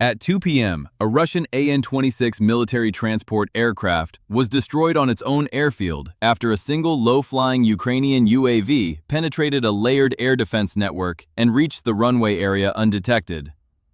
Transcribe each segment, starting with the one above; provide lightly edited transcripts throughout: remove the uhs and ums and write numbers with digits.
At 2 p.m., a Russian an26 military transport aircraft was destroyed on its own airfield after a single low-flying Ukrainian UAV penetrated a layered air defense network and reached the runway area undetected.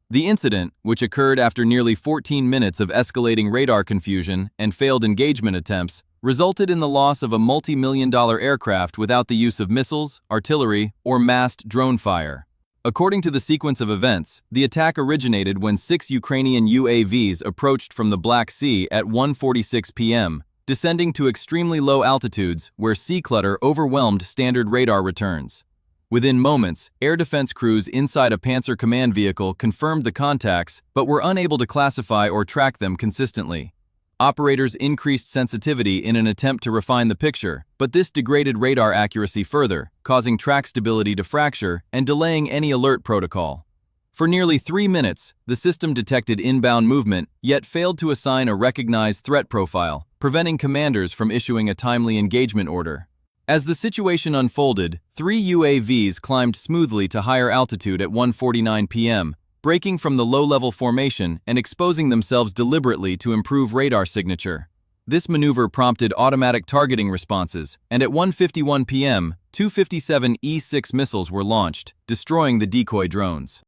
The incident, which occurred after nearly 14 minutes of escalating radar confusion and failed engagement attempts, resulted in the loss of a multi-million-dollar aircraft without the use of missiles, artillery, or massed drone fire. According to the sequence of events, the attack originated when 6 Ukrainian UAVs approached from the Black Sea at 1:46 p.m., descending to extremely low altitudes where sea clutter overwhelmed standard radar returns. Within moments, air defense crews inside a Panzer command vehicle confirmed the contacts but were unable to classify or track them consistently. Operators increased sensitivity in an attempt to refine the picture, but this degraded radar accuracy further, causing track stability to fracture and delaying any alert protocol. For nearly 3 minutes, the system detected inbound movement, yet failed to assign a recognized threat profile, preventing commanders from issuing a timely engagement order. As the situation unfolded, 3 UAVs climbed smoothly to higher altitude at 1:49 p.m., breaking from the low-level formation and exposing themselves deliberately to improve radar signature. This maneuver prompted automatic targeting responses, and at 1:51 p.m., 257 E-6 missiles were launched, destroying the decoy drones.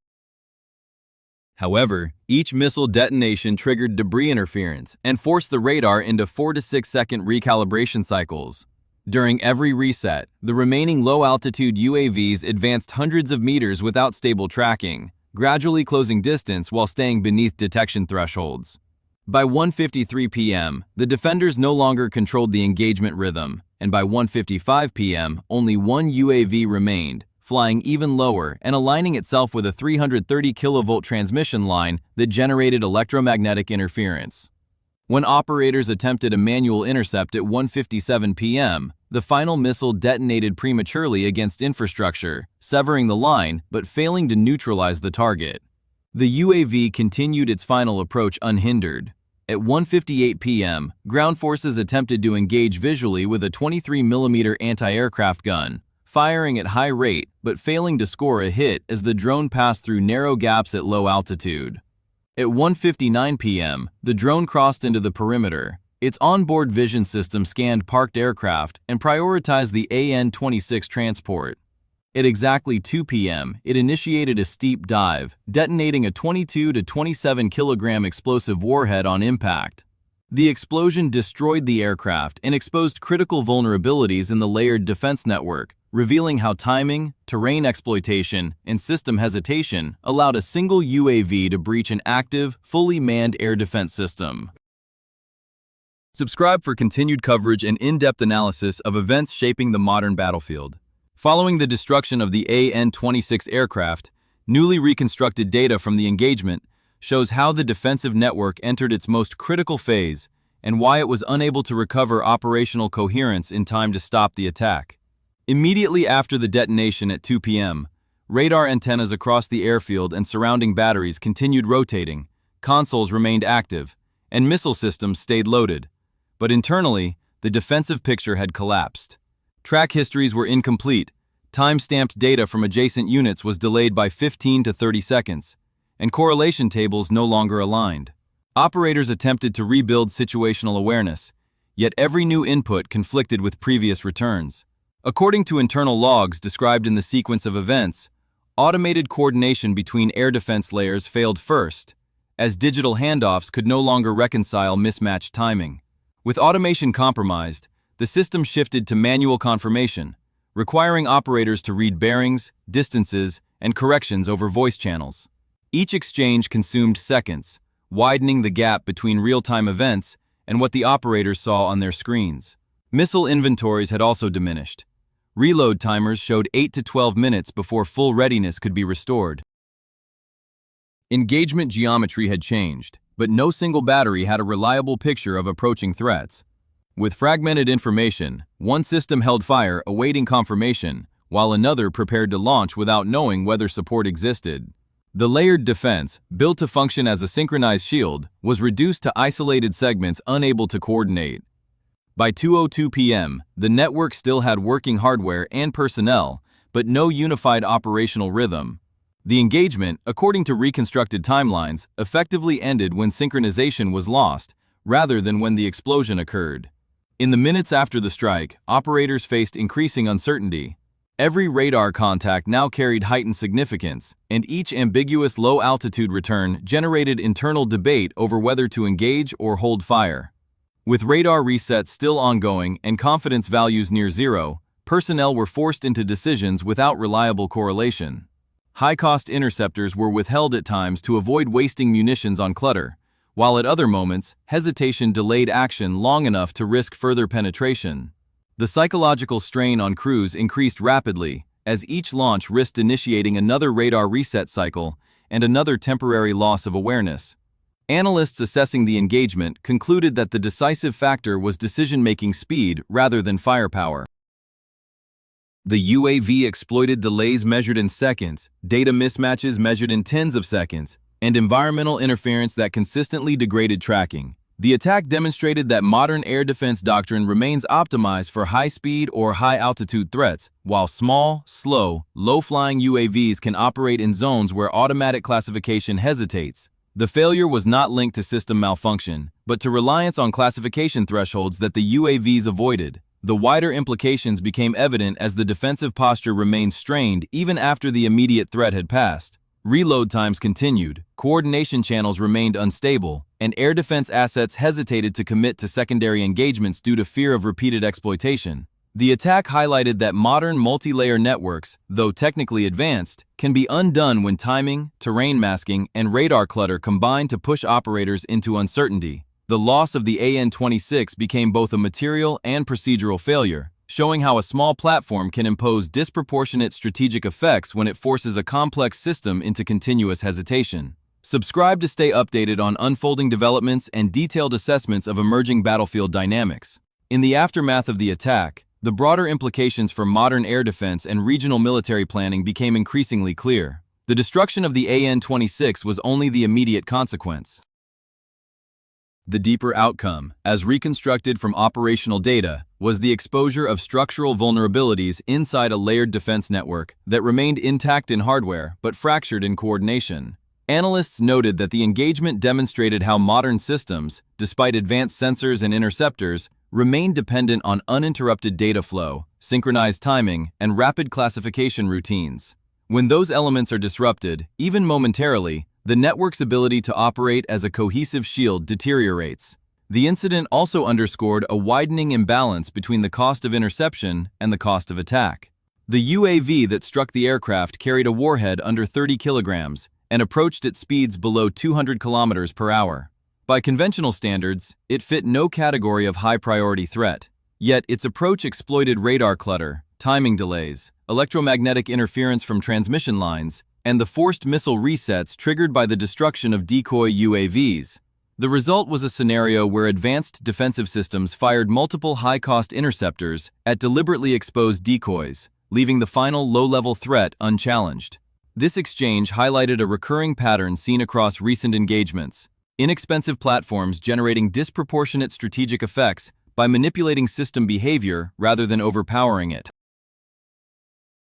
However, each missile detonation triggered debris interference and forced the radar into 4 to 6 second recalibration cycles. During every reset, the remaining low-altitude UAVs advanced hundreds of meters without stable tracking, gradually closing distance while staying beneath detection thresholds. By 1:53 p.m., the defenders no longer controlled the engagement rhythm, and by 1:55 p.m., only one UAV remained, flying even lower and aligning itself with a 330 kilovolt transmission line that generated electromagnetic interference. When operators attempted a manual intercept at 1:57 p.m., the final missile detonated prematurely against infrastructure, severing the line but failing to neutralize the target. The UAV continued its final approach unhindered. At 1:58 p.m., ground forces attempted to engage visually with a 23mm anti-aircraft gun, firing at high rate but failing to score a hit as the drone passed through narrow gaps at low altitude. At 1:59 p.m., the drone crossed into the perimeter. Its onboard vision system scanned parked aircraft and prioritized the an26 transport. At exactly 2 p.m., it initiated a steep dive, detonating a 22 to 27 kilogram explosive warhead on impact. The explosion destroyed the aircraft and exposed critical vulnerabilities in the layered defense network, revealing how timing, terrain exploitation, and system hesitation allowed a single UAV to breach an active, fully manned air defense system. Subscribe for continued coverage and in-depth analysis of events shaping the modern battlefield. Following the destruction of the an26 aircraft, newly reconstructed data from the engagement shows how the defensive network entered its most critical phase and why it was unable to recover operational coherence in time to stop the attack. Immediately after the detonation at 2 p.m., radar antennas across the airfield and surrounding batteries continued rotating, consoles remained active, and missile systems stayed loaded. But internally, the defensive picture had collapsed. Track histories were incomplete, time-stamped data from adjacent units was delayed by 15 to 30 seconds, and correlation tables no longer aligned. Operators attempted to rebuild situational awareness, yet every new input conflicted with previous returns. According to internal logs described in the sequence of events, automated coordination between air defense layers failed first, as digital handoffs could no longer reconcile mismatched timing. With automation compromised, the system shifted to manual confirmation, requiring operators to read bearings, distances, and corrections over voice channels. Each exchange consumed seconds, widening the gap between real-time events and what the operators saw on their screens. Missile inventories had also diminished. Reload timers showed 8 to 12 minutes before full readiness could be restored. Engagement geometry had changed, but no single battery had a reliable picture of approaching threats. With fragmented information, one system held fire awaiting confirmation, while another prepared to launch without knowing whether support existed. The layered defense, built to function as a synchronized shield, was reduced to isolated segments unable to coordinate. By 2:02 p.m., the network still had working hardware and personnel, but no unified operational rhythm. The engagement, according to reconstructed timelines, effectively ended when synchronization was lost, rather than when the explosion occurred. In the minutes after the strike, operators faced increasing uncertainty. Every radar contact now carried heightened significance, and each ambiguous low-altitude return generated internal debate over whether to engage or hold fire. With radar resets still ongoing and confidence values near zero, personnel were forced into decisions without reliable correlation. High-cost interceptors were withheld at times to avoid wasting munitions on clutter, while at other moments, hesitation delayed action long enough to risk further penetration. The psychological strain on crews increased rapidly, as each launch risked initiating another radar reset cycle and another temporary loss of awareness. Analysts assessing the engagement concluded that the decisive factor was decision-making speed rather than firepower. The UAV exploited delays measured in seconds, data mismatches measured in tens of seconds, and environmental interference that consistently degraded tracking. The attack demonstrated that modern air defense doctrine remains optimized for high-speed or high-altitude threats, while small, slow, low-flying UAVs can operate in zones where automatic classification hesitates. The failure was not linked to system malfunction, but to reliance on classification thresholds that the UAVs avoided. The wider implications became evident as the defensive posture remained strained even after the immediate threat had passed. Reload times continued, coordination channels remained unstable, and air defense assets hesitated to commit to secondary engagements due to fear of repeated exploitation. The attack highlighted that modern multi-layer networks, though technically advanced, can be undone when timing, terrain masking, and radar clutter combine to push operators into uncertainty. The loss of the AN26 became both a material and procedural failure, showing how a small platform can impose disproportionate strategic effects when it forces a complex system into continuous hesitation. Subscribe to stay updated on unfolding developments and detailed assessments of emerging battlefield dynamics. In the aftermath of the attack, the broader implications for modern air defense and regional military planning became increasingly clear. The destruction of the AN26 was only the immediate consequence. The deeper outcome, as reconstructed from operational data, was the exposure of structural vulnerabilities inside a layered defense network that remained intact in hardware but fractured in coordination. Analysts noted that the engagement demonstrated how modern systems, despite advanced sensors and interceptors, remain dependent on uninterrupted data flow, synchronized timing, and rapid classification routines. When those elements are disrupted, even momentarily, the network's ability to operate as a cohesive shield deteriorates. The incident also underscored a widening imbalance between the cost of interception and the cost of attack. The UAV that struck the aircraft carried a warhead under 30 kilograms and approached at speeds below 200 kilometers per hour. By conventional standards, it fit no category of high-priority threat. Yet its approach exploited radar clutter, timing delays, electromagnetic interference from transmission lines, and the forced missile resets triggered by the destruction of decoy UAVs. The result was a scenario where advanced defensive systems fired multiple high-cost interceptors at deliberately exposed decoys, leaving the final low-level threat unchallenged. This exchange highlighted a recurring pattern seen across recent engagements: inexpensive platforms generating disproportionate strategic effects by manipulating system behavior rather than overpowering it.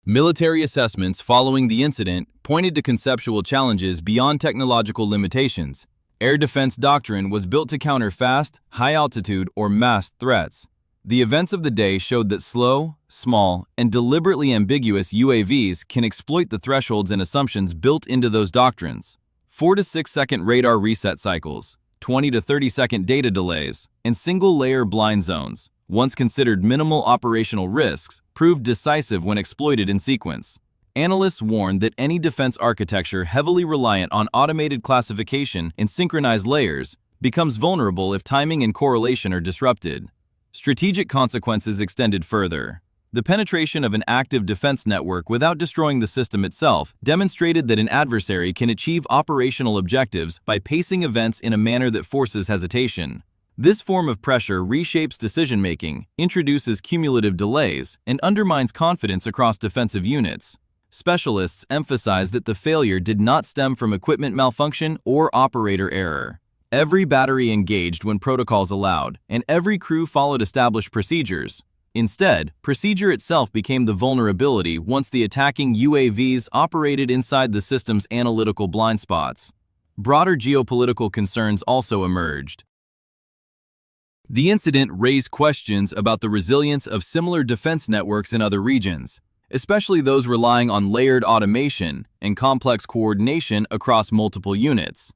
Military assessments following the incident pointed to conceptual challenges beyond technological limitations. Air defense doctrine was built to counter fast, high-altitude, or massed threats. The events of the day showed that slow, small, and deliberately ambiguous UAVs can exploit the thresholds and assumptions built into those doctrines. 4 to 6 second radar reset cycles, 20 to 30 second data delays, and single-layer blind zones, once considered minimal operational risks, proved decisive when exploited in sequence. Analysts warned that any defense architecture heavily reliant on automated classification and synchronized layers becomes vulnerable if timing and correlation are disrupted. Strategic consequences extended further. The penetration of an active defense network without destroying the system itself demonstrated that an adversary can achieve operational objectives by pacing events in a manner that forces hesitation. This form of pressure reshapes decision-making, introduces cumulative delays, and undermines confidence across defensive units. Specialists emphasize that the failure did not stem from equipment malfunction or operator error. Every battery engaged when protocols allowed, and every crew followed established procedures. Instead, procedure itself became the vulnerability once the attacking UAVs operated inside the system's analytical blind spots. Broader geopolitical concerns also emerged. The incident raised questions about the resilience of similar defense networks in other regions, especially those relying on layered automation and complex coordination across multiple units.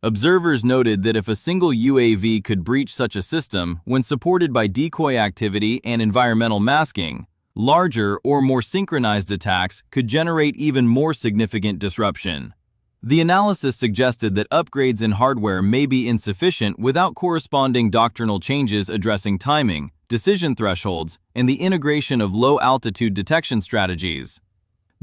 Observers noted that if a single UAV could breach such a system when supported by decoy activity and environmental masking, larger or more synchronized attacks could generate even more significant disruption. The analysis suggested that upgrades in hardware may be insufficient without corresponding doctrinal changes addressing timing, decision thresholds, and the integration of low-altitude detection strategies.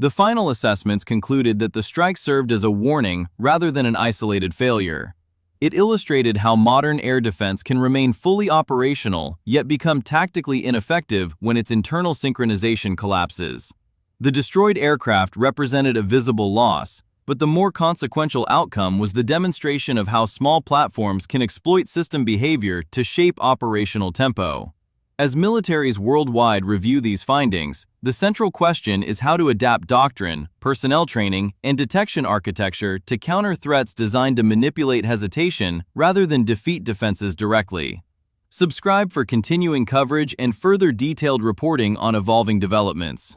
The final assessments concluded that the strike served as a warning rather than an isolated failure. It illustrated how modern air defense can remain fully operational yet become tactically ineffective when its internal synchronization collapses. The destroyed aircraft represented a visible loss, but the more consequential outcome was the demonstration of how small platforms can exploit system behavior to shape operational tempo. As militaries worldwide review these findings, the central question is how to adapt doctrine, personnel training, and detection architecture to counter threats designed to manipulate hesitation rather than defeat defenses directly. Subscribe for continuing coverage and further detailed reporting on evolving developments.